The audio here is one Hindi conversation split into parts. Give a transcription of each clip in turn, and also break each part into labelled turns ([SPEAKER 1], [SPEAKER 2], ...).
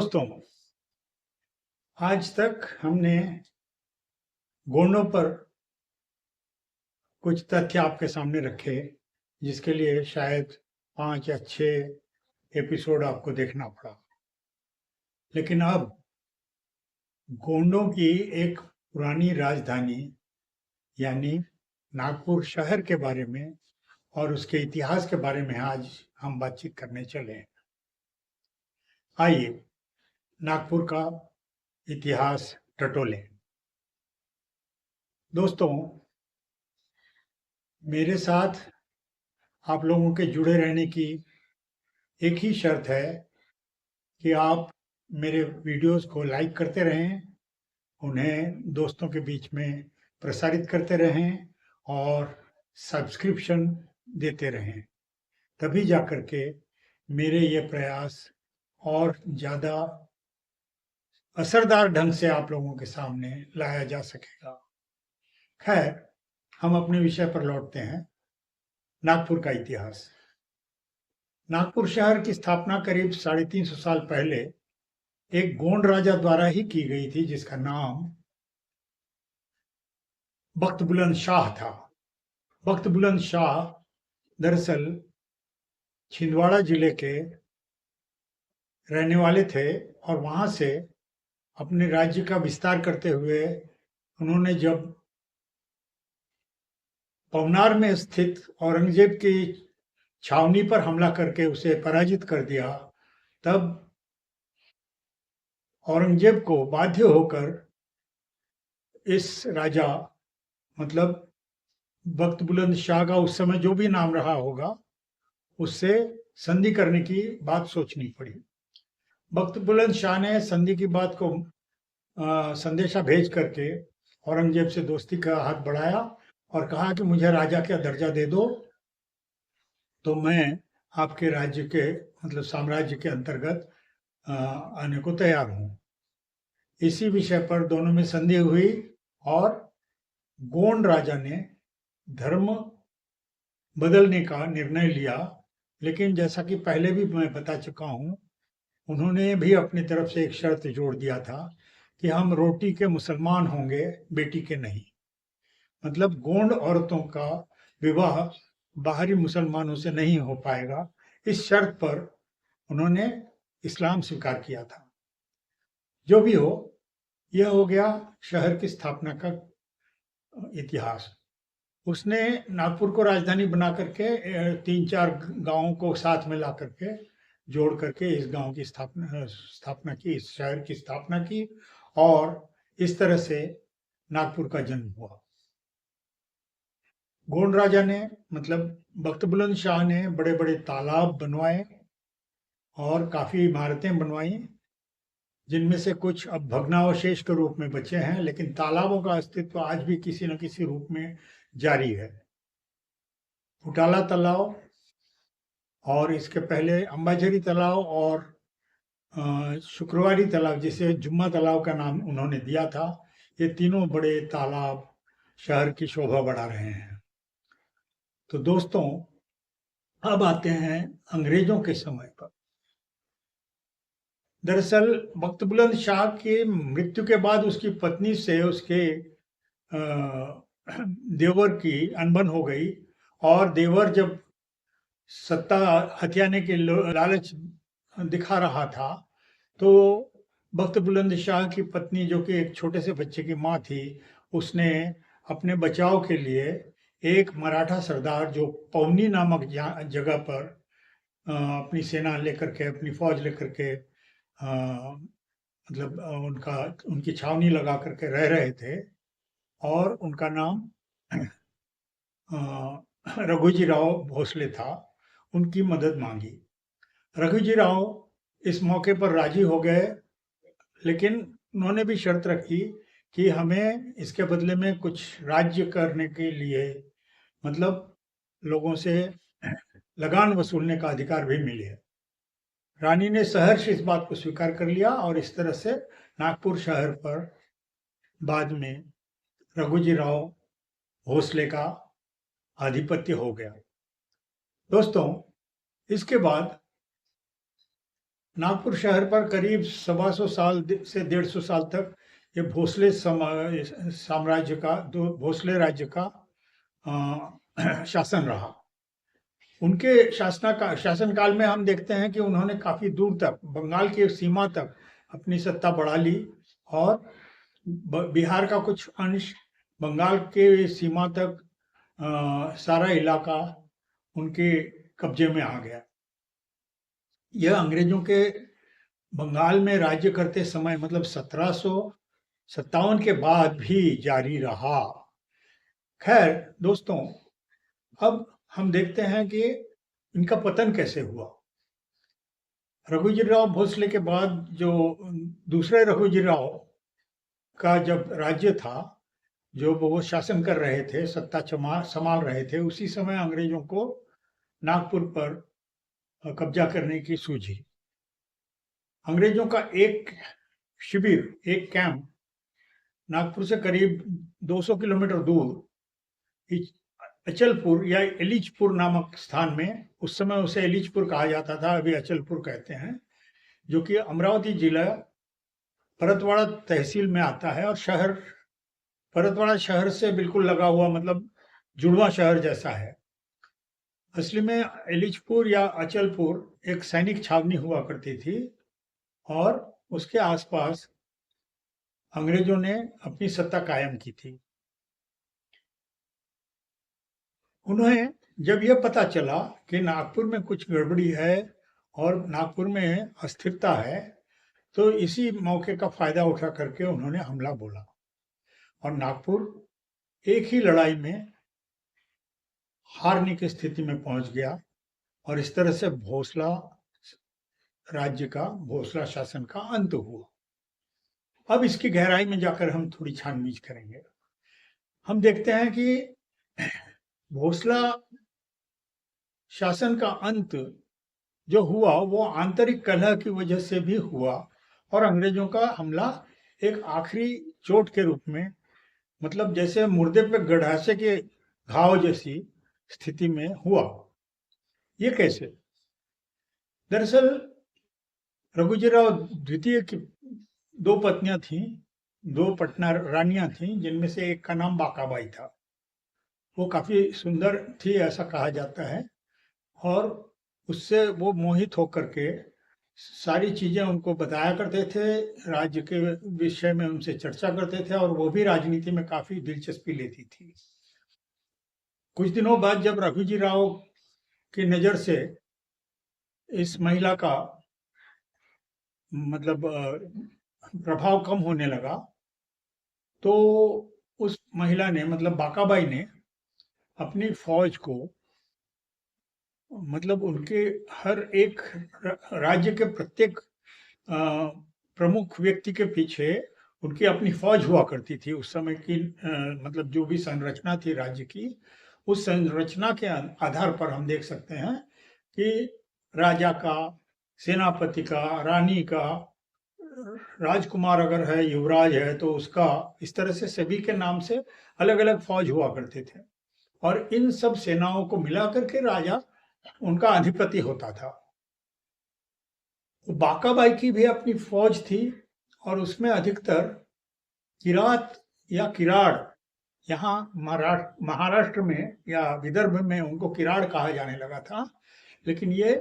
[SPEAKER 1] दोस्तों, आज तक हमने गोंडों पर कुछ तथ्य आपके सामने रखे, जिसके लिए शायद 5 या 6 एपिसोड आपको देखना पड़ा। लेकिन अब गोंडों की एक पुरानी राजधानी यानी नागपुर शहर के बारे में और उसके इतिहास के बारे में आज हम बातचीत करने चले हैं। आइए नागपुर का इतिहास टटोलें। दोस्तों, मेरे साथ आप लोगों के जुड़े रहने की एक ही शर्त है कि आप मेरे वीडियोस को लाइक करते रहें, उन्हें दोस्तों के बीच में प्रसारित करते रहें और सब्सक्रिप्शन देते रहें। तभी जाकर के मेरे ये प्रयास और ज़्यादा असरदार ढंग से आप लोगों के सामने लाया जा सकेगा। खैर, हम अपने विषय पर लौटते हैं। नागपुर का इतिहास। नागपुर शहर की स्थापना करीब 350 साल पहले एक गोंड राजा द्वारा ही की गई थी, जिसका नाम बख्त बुलंद शाह था। बख्त बुलंद शाह दरअसल छिंदवाड़ा जिले के रहने वाले थे और वहां से अपने राज्य का विस्तार करते हुए उन्होंने जब पवनार में स्थित औरंगजेब की छावनी पर हमला करके उसे पराजित कर दिया, तब औरंगजेब को बाध्य होकर इस राजा मतलब बख्त बुलंद शाह का उस समय जो भी नाम रहा होगा, उससे संधि करने की बात सोचनी पड़ी। बख्त बुलंद शाह ने संधि की बात को संदेशा भेज करके औरंगजेब से दोस्ती का हाथ बढ़ाया और कहा कि मुझे राजा का दर्जा दे दो, तो मैं आपके राज्य के मतलब साम्राज्य के अंतर्गत आने को तैयार हूँ। इसी विषय पर दोनों में संधि हुई और गोंड राजा ने धर्म बदलने का निर्णय लिया। लेकिन जैसा कि पहले भी मैं बता चुका हूँ, उन्होंने भी अपनी तरफ से एक शर्त जोड़ दिया था कि हम रोटी के मुसलमान होंगे, बेटी के नहीं। मतलब गोंड औरतों का विवाह बाहरी मुसलमानों से नहीं हो पाएगा, इस शर्त पर उन्होंने इस्लाम स्वीकार किया था। जो भी हो, यह हो गया शहर की स्थापना का इतिहास। उसने नागपुर को राजधानी बना करके 3-4 गांवों को साथ में ला करके जोड़ करके इस गांव की स्थापना की, इस शहर की स्थापना की और इस तरह से नागपुर का जन्म हुआ। गोंड राजा ने मतलब बख्त बुलंद शाह ने बड़े बड़े तालाब बनवाए और काफी इमारतें बनवाई, जिनमें से कुछ अब भग्नावशेष के रूप में बचे हैं, लेकिन तालाबों का अस्तित्व आज भी किसी न किसी रूप में जारी है। फुटाला तालाब और इसके पहले अंबाझरी तालाब और शुक्रवारी तालाब, जिसे जुम्मा तालाब का नाम उन्होंने दिया था, ये तीनों बड़े तालाब शहर की शोभा बढ़ा रहे हैं। तो दोस्तों, अब आते हैं अंग्रेजों के समय पर। दरअसल बख्त बुलंद शाह की मृत्यु के बाद उसकी पत्नी से उसके देवर की अनबन हो गई और देवर जब सत्ता हथियाने के लालच दिखा रहा था, तो बख्त बुलंद शाह की पत्नी, जो कि एक छोटे से बच्चे की माँ थी, उसने अपने बचाव के लिए एक मराठा सरदार जो पवनी नामक जगह पर अपनी सेना लेकर के, अपनी फौज लेकर के मतलब उनकी छावनी लगा करके रह रहे थे और उनका नाम रघुजी राव भोसले था, उनकी मदद मांगी। रघुजी राव इस मौके पर राजी हो गए, लेकिन उन्होंने भी शर्त रखी कि हमें इसके बदले में कुछ राज्य करने के लिए मतलब लोगों से लगान वसूलने का अधिकार भी मिले। रानी ने सहर्ष इस बात को स्वीकार कर लिया और इस तरह से नागपुर शहर पर बाद में रघुजी राव भोसले का आधिपत्य हो गया। दोस्तों, इसके बाद नागपुर शहर पर करीब 125 साल से 150 साल तक ये भोसले साम्राज्य का, भोसले राज्य का शासन रहा। उनके शासनकाल में हम देखते हैं कि उन्होंने काफी दूर तक, बंगाल की सीमा तक अपनी सत्ता बढ़ा ली और बिहार का कुछ अंश, बंगाल के सीमा तक सारा इलाका उनके कब्जे में आ गया। यह अंग्रेजों के बंगाल में राज्य करते समय, मतलब 1757 के बाद भी जारी रहा। खैर दोस्तों, अब हम देखते हैं कि इनका पतन कैसे हुआ। रघुजीराव भोसले के बाद जो दूसरे रघुजीराव का जब राज्य था, जो वो शासन कर रहे थे, सत्ता संभाल रहे थे, उसी समय अंग्रेजों को नागपुर पर कब्जा करने की सूझी। अंग्रेजों का एक शिविर, एक कैंप नागपुर से करीब 200 किलोमीटर दूर अचलपुर या एलिचपुर नामक स्थान में, उस समय उसे एलिचपुर कहा जाता था, अभी अचलपुर कहते हैं, जो कि अमरावती जिला परतवाड़ा तहसील में आता है। और शहर परतवाड़ा शहर से बिल्कुल लगा हुआ, मतलब जुड़वा शहर जैसा है। असली में एलिचपुर या अचलपुर एक सैनिक छावनी हुआ करती थी और उसके आसपास अंग्रेजों ने अपनी सत्ता कायम की थी। उन्हें जब यह पता चला कि नागपुर में कुछ गड़बड़ी है और नागपुर में अस्थिरता है, तो इसी मौके का फायदा उठा करके उन्होंने हमला बोला और नागपुर एक ही लड़ाई में हारने की स्थिति में पहुंच गया और इस तरह से भोसला राज्य का, भोसला शासन का अंत हुआ। अब इसकी गहराई में जाकर हम थोड़ी छानबीन करेंगे। हम देखते हैं कि भोसला शासन का अंत जो हुआ वो आंतरिक कलह की वजह से भी हुआ और अंग्रेजों का हमला एक आखिरी चोट के रूप में, मतलब जैसे मुर्दे पे गड़ासे के घाव जैसी स्थिति में हुआ। ये कैसे? दरअसल रघुजीराव द्वितीय की 2 पत्नियां थीं, 2 पटना रानियां थीं, जिनमें से एक का नाम बाकाबाई था। वो काफी सुंदर थी ऐसा कहा जाता है और उससे वो मोहित होकर के सारी चीजें उनको बताया करते थे, राज्य के विषय में उनसे चर्चा करते थे और वो भी राजनीति में काफी दिलचस्पी लेती थी। कुछ दिनों बाद जब रघुजी राव की नजर से इस महिला का, मतलब प्रभाव कम होने लगा, तो उस महिला ने, मतलब बाकाबाई ने अपनी फौज को, मतलब उनके हर एक राज्य के प्रत्येक प्रमुख व्यक्ति के पीछे उनकी अपनी फौज हुआ करती थी। उस समय की मतलब जो भी संरचना थी राज्य की, उस संरचना के आधार पर हम देख सकते हैं कि राजा का, सेनापति का, रानी का, राजकुमार अगर है, युवराज है तो उसका, इस तरह से सभी के नाम से अलग अलग फौज हुआ करते थे और इन सब सेनाओं को मिलाकर के राजा उनका अधिपति होता था। बाकाबाई की भी अपनी फौज थी और उसमें अधिकतर किरात या किराड़, यहाँ महाराष्ट्र में या विदर्भ में उनको किराड़ कहा जाने लगा था, लेकिन ये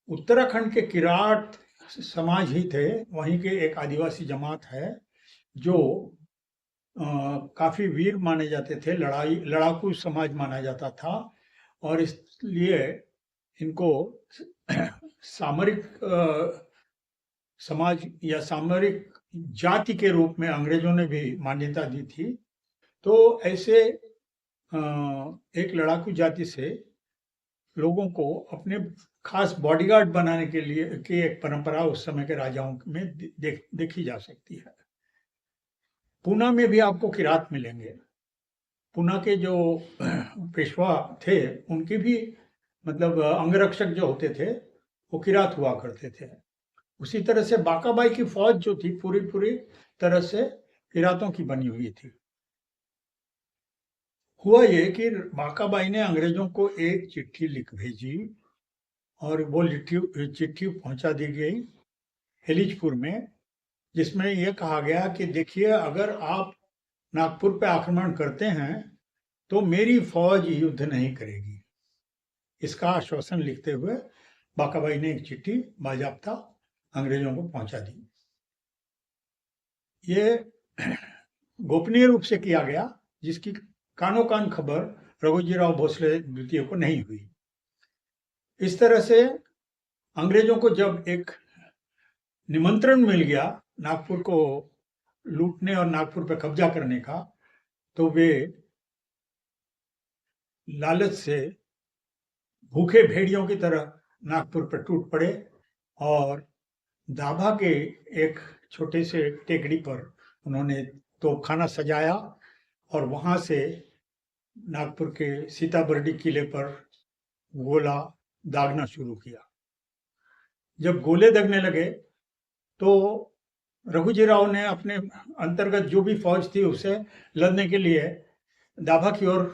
[SPEAKER 1] उत्तराखंड के किराट समाज ही थे। वहीं के एक आदिवासी जमात है जो काफी वीर माने जाते थे, लड़ाकू समाज माना जाता था और इसलिए इनको सामरिक समाज या सामरिक जाति के रूप में अंग्रेजों ने भी मान्यता दी थी। तो ऐसे एक लड़ाकू जाति से लोगों को अपने खास बॉडीगार्ड बनाने के लिए की एक परंपरा उस समय के राजाओं में देखी जा सकती है। पूना में भी आपको किरात मिलेंगे। पूना के जो पेशवा थे उनकी भी, मतलब अंगरक्षक जो होते थे वो किरात हुआ करते थे। उसी तरह से बाकाबाई की फौज जो थी पूरी तरह से किरातों की बनी हुई थी। हुआ ये कि बाकाबाई ने अंग्रेजों को एक चिट्ठी लिख भेजी और वो चिट्ठी पहुंचा दी गई हेलीजपुर में, जिसमें यह कहा गया कि देखिए अगर आप नागपुर पे आक्रमण करते हैं तो मेरी फौज युद्ध नहीं करेगी। इसका आश्वासन लिखते हुए बाकाबाई ने एक चिट्ठी बाजाप्ता अंग्रेजों को पहुंचा दी। ये गोपनीय रूप से किया गया, जिसकी कानो कान खबर रघुजीराव भोसले द्वितीय को नहीं हुई। इस तरह से अंग्रेजों को जब एक निमंत्रण मिल गया नागपुर को लूटने और नागपुर पर कब्जा करने का, तो वे लालच से भूखे भेड़ियों की तरह नागपुर पर टूट पड़े और दाभा के एक छोटे से टेकड़ी पर उन्होंने तोपखाना सजाया और वहां से नागपुर के सीताबर्डी किले पर गोला दागना शुरू किया। जब गोले दगने लगे तो रघुजीराव ने अपने अंतर्गत जो भी फौज थी उसे लड़ने के लिए दाभा की ओर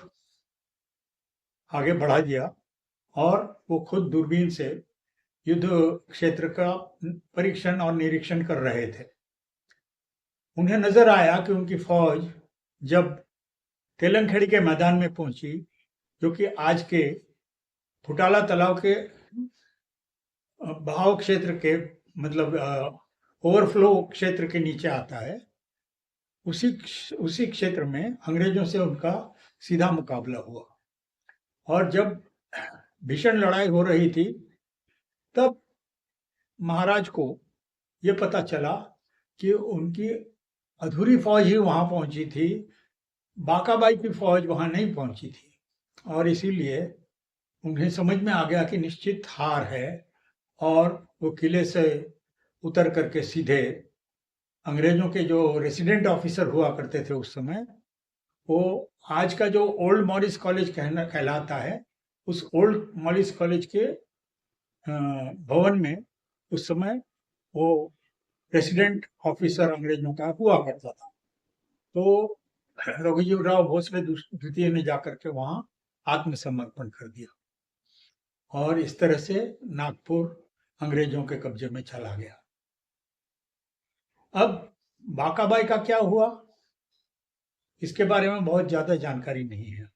[SPEAKER 1] आगे बढ़ा दिया और वो खुद दूरबीन से युद्ध क्षेत्र का परीक्षण और निरीक्षण कर रहे थे। उन्हें नजर आया कि उनकी फौज जब तेलंगखेड़ी के मैदान में पहुंची, जो कि आज के फुटाला तालाब के बहाव क्षेत्र के मतलब ओवरफ्लो क्षेत्र के नीचे आता है, उसी क्षेत्र में अंग्रेजों से उनका सीधा मुकाबला हुआ। और जब भीषण लड़ाई हो रही थी तब महाराज को यह पता चला कि उनकी अधूरी फौज ही वहां पहुंची थी, बाकाबाई की फौज वहां नहीं पहुंची थी, और इसीलिए उन्हें समझ में आ गया कि निश्चित हार है और वो किले से उतर करके सीधे अंग्रेजों के जो रेसिडेंट ऑफिसर हुआ करते थे उस समय, वो आज का जो ओल्ड मॉरिस कॉलेज कहलाता है, उस ओल्ड मॉरिस कॉलेज के भवन में उस समय वो रेसिडेंट ऑफिसर अंग्रेजों का हुआ करता था। तो रघुजीराव भोसले द्वितीय ने जाकर के वहां आत्मसमर्पण कर दिया और इस तरह से नागपुर अंग्रेजों के कब्जे में चला गया। अब बाकाबाई का क्या हुआ, इसके बारे में बहुत ज्यादा जानकारी नहीं है,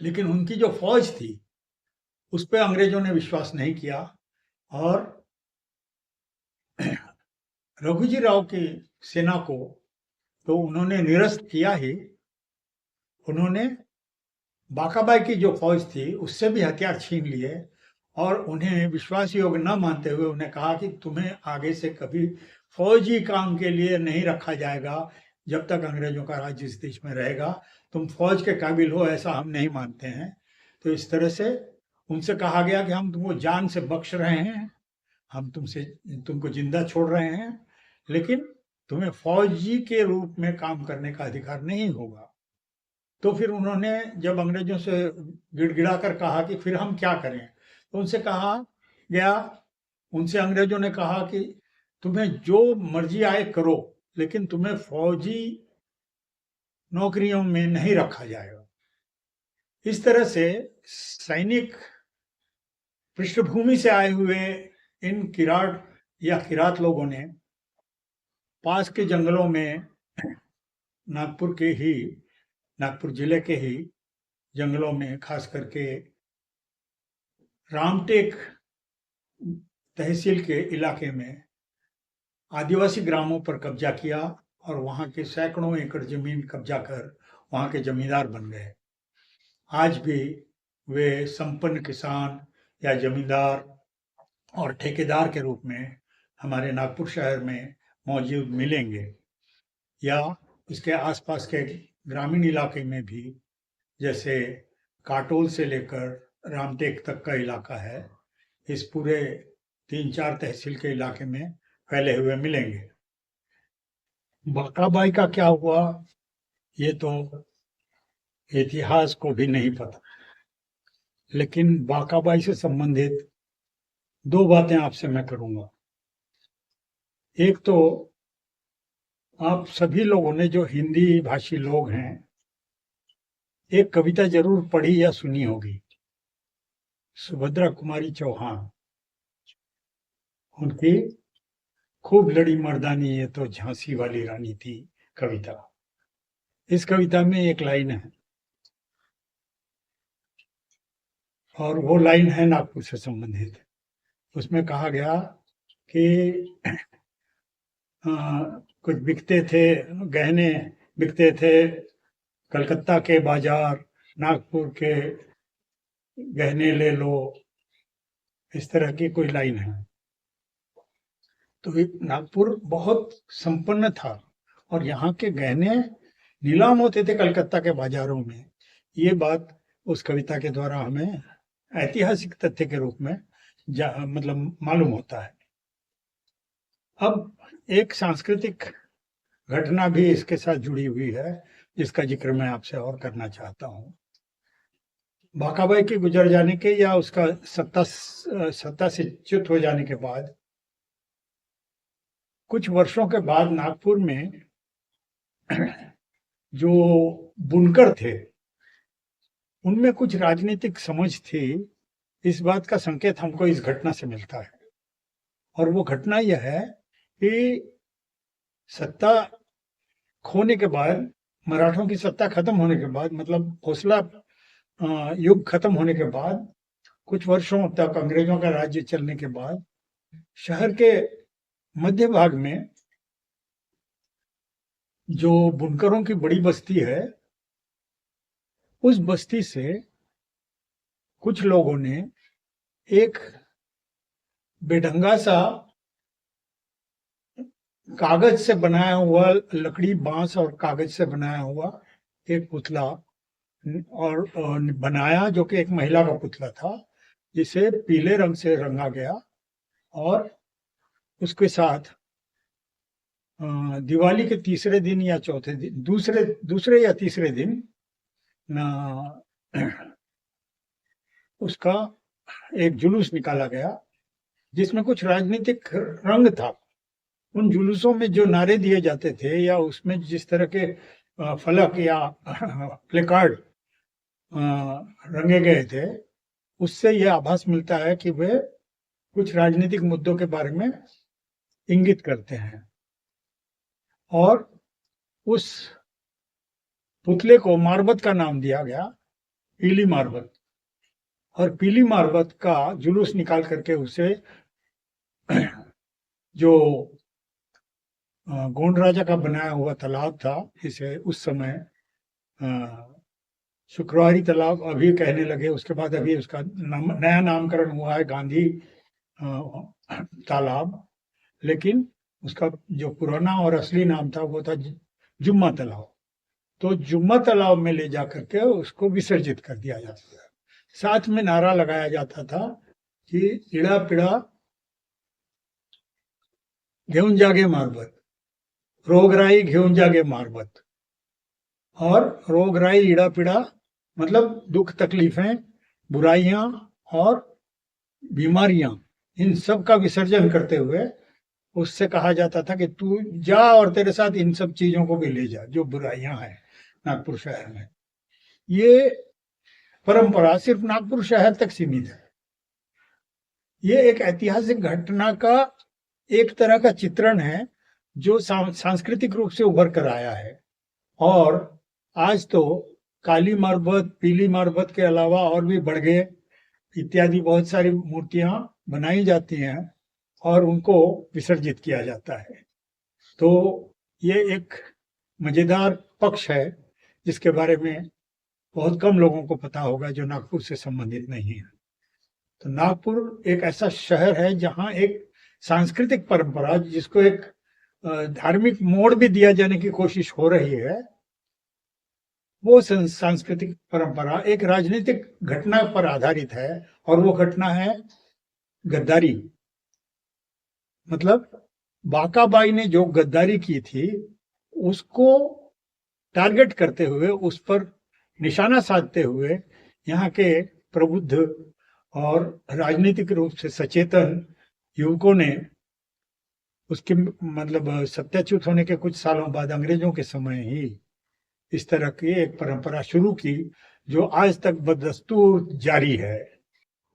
[SPEAKER 1] लेकिन उनकी जो फौज थी उस पर अंग्रेजों ने विश्वास नहीं किया और रघुजीराव की सेना को तो उन्होंने निरस्त किया ही, उन्होंने बाकाबाई की जो फौज थी उससे भी हथियार छीन लिए और उन्हें विश्वास योग्य न मानते हुए उन्हें कहा कि तुम्हें आगे से कभी फौजी काम के लिए नहीं रखा जाएगा, जब तक अंग्रेजों का राज इस देश में रहेगा तुम फौज के काबिल हो ऐसा हम नहीं मानते हैं। तो इस तरह से उनसे कहा गया कि हम तुमको जान से बख्श रहे हैं, हम तुमको जिंदा छोड़ रहे हैं, लेकिन तुम्हें फौजी के रूप में काम करने का अधिकार नहीं होगा। तो फिर उन्होंने जब अंग्रेजों से गिड़गिड़ा कर कहा कि फिर हम क्या करें, तो उनसे कहा गया, उनसे अंग्रेजों ने कहा कि तुम्हें जो मर्जी आए करो, लेकिन तुम्हें फौजी नौकरियों में नहीं रखा जाएगा। इस तरह से सैनिक पृष्ठभूमि से आए हुए इन किरात या किरात लोगों ने पास के जंगलों में नागपुर जिले के ही जंगलों में, खास करके रामटेक तहसील के इलाके में आदिवासी ग्रामों पर कब्जा किया और वहां के सैकड़ों एकड़ जमीन कब्जा कर वहां के जमींदार बन गए। आज भी वे संपन्न किसान या जमींदार और ठेकेदार के रूप में हमारे नागपुर शहर में मौजूद मिलेंगे, या इसके आसपास के ग्रामीण इलाके में भी, जैसे काटोल से लेकर रामटेक तक का इलाका है, इस पूरे 3-4 तहसील के इलाके में फैले हुए मिलेंगे। बाकाबाई का क्या हुआ ये तो इतिहास को भी नहीं पता, लेकिन बाकाबाई से संबंधित 2 बातें आपसे मैं करूंगा। एक तो आप सभी लोगों ने, जो हिंदी भाषी लोग हैं, एक कविता जरूर पढ़ी या सुनी होगी, सुभद्रा कुमारी चौहान, उनकी खूब लड़ी मर्दानी ये तो झांसी वाली रानी थी कविता। इस कविता में एक लाइन है और वो लाइन है नागपुर से संबंधित। उसमें कहा गया कि कुछ बिकते थे गहने, बिकते थे कलकत्ता के बाजार, नागपुर के गहने ले लो, इस तरह की कोई लाइन है। तो नागपुर बहुत संपन्न था और यहाँ के गहने नीलाम होते थे कलकत्ता के बाजारों में। ये बात उस कविता के द्वारा हमें ऐतिहासिक तथ्य के रूप में मतलब मालूम होता है। अब एक सांस्कृतिक घटना भी इसके साथ जुड़ी हुई है जिसका जिक्र मैं आपसे और करना चाहता हूँ। बाकाबाई के गुजर जाने के या उसका सत्ता से च्युत हो जाने के बाद कुछ वर्षों के बाद नागपुर में जो बुनकर थे उनमें कुछ राजनीतिक समझ थी। इस बात का संकेत हमको इस घटना से मिलता है और वो घटना यह है कि सत्ता खोने के बाद, मराठों की सत्ता खत्म होने के बाद, मतलब भोसला युग खत्म होने के बाद, कुछ वर्षों तक अंग्रेजों का राज्य चलने के बाद शहर के मध्य भाग में जो बुनकरों की बड़ी बस्ती है, उस बस्ती से कुछ लोगों ने एक बेढंगा सा कागज से बनाया हुआ, लकड़ी, बांस और कागज से बनाया हुआ एक पुतला और बनाया, जो कि एक महिला का पुतला था, जिसे पीले रंग से रंगा गया और उसके साथ दिवाली के तीसरे दिन या चौथे दिन, दूसरे या तीसरे दिन उसका एक जुलूस निकाला गया जिसमें कुछ राजनीतिक रंग था। उन जुलूसों में जो नारे दिए जाते थे या उसमें जिस तरह के फलक या प्लेकार्ड रंगे गए थे, उससे यह आभास मिलता है कि वे कुछ राजनीतिक मुद्दों के बारे में इंगित करते हैं। और उस पुतले को मारबत का नाम दिया गया, पीली मारबत। और पीली मारबत का जुलूस निकाल करके उसे जो गोंड राजा का बनाया हुआ तालाब था, इसे उस समय शुक्रवारी तालाब अभी कहने लगे, उसके बाद अभी उसका नया नामकरण हुआ है गांधी तालाब, लेकिन उसका जो पुराना और असली नाम था वो था जुम्मा तालाब। तो जुम्मा तालाब में ले जा करके उसको विसर्जित कर दिया जाता था। साथ में नारा लगाया जाता था कि इड़ा पिड़ा घेऊन जागे मारबत, रोगराई घेऊन जागे मारबत। और रोगराई, इड़ा पिड़ा मतलब दुख तकलीफें, बुराइयां और बीमारियां, इन सब का विसर्जन करते हुए उससे कहा जाता था कि तू जा और तेरे साथ इन सब चीजों को भी ले जा जो बुराइयां हैं नागपुर शहर में। ये परंपरा सिर्फ नागपुर शहर तक सीमित है। ये एक ऐतिहासिक घटना का एक तरह का चित्रण है जो सांस्कृतिक रूप से उभर कर आया है। और आज तो काली मारबत, पीली मारबत के अलावा और भी बड़गे इत्यादि बहुत सारी मूर्तियां बनाई जाती हैं और उनको विसर्जित किया जाता है। तो ये एक मजेदार पक्ष है जिसके बारे में बहुत कम लोगों को पता होगा जो नागपुर से संबंधित नहीं है। तो नागपुर एक ऐसा शहर है जहां एक सांस्कृतिक परंपरा, जिसको एक धार्मिक मोड़ भी दिया जाने की कोशिश हो रही है, वो सांस्कृतिक परंपरा एक राजनीतिक घटना पर आधारित है। और वो घटना है गद्दारी। मतलब बाकाबाई ने जो गद्दारी की थी उसको टारगेट करते हुए, उस पर निशाना साधते हुए यहाँ के प्रबुद्ध और राजनीतिक रूप से सचेतन युवकों ने उसके मतलब सत्याच्युत होने के कुछ सालों बाद अंग्रेजों के समय ही इस तरह की एक परंपरा शुरू की जो आज तक बदस्तूर जारी है।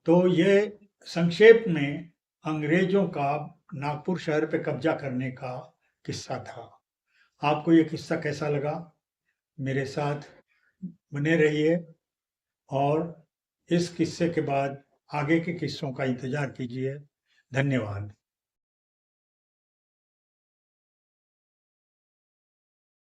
[SPEAKER 1] तो ये संक्षेप में अंग्रेजों का नागपुर शहर पे कब्जा करने का किस्सा था। आपको ये किस्सा कैसा लगा? मेरे साथ बने रहिए और इस किस्से के बाद आगे के किस्सों का इंतजार कीजिए। धन्यवाद।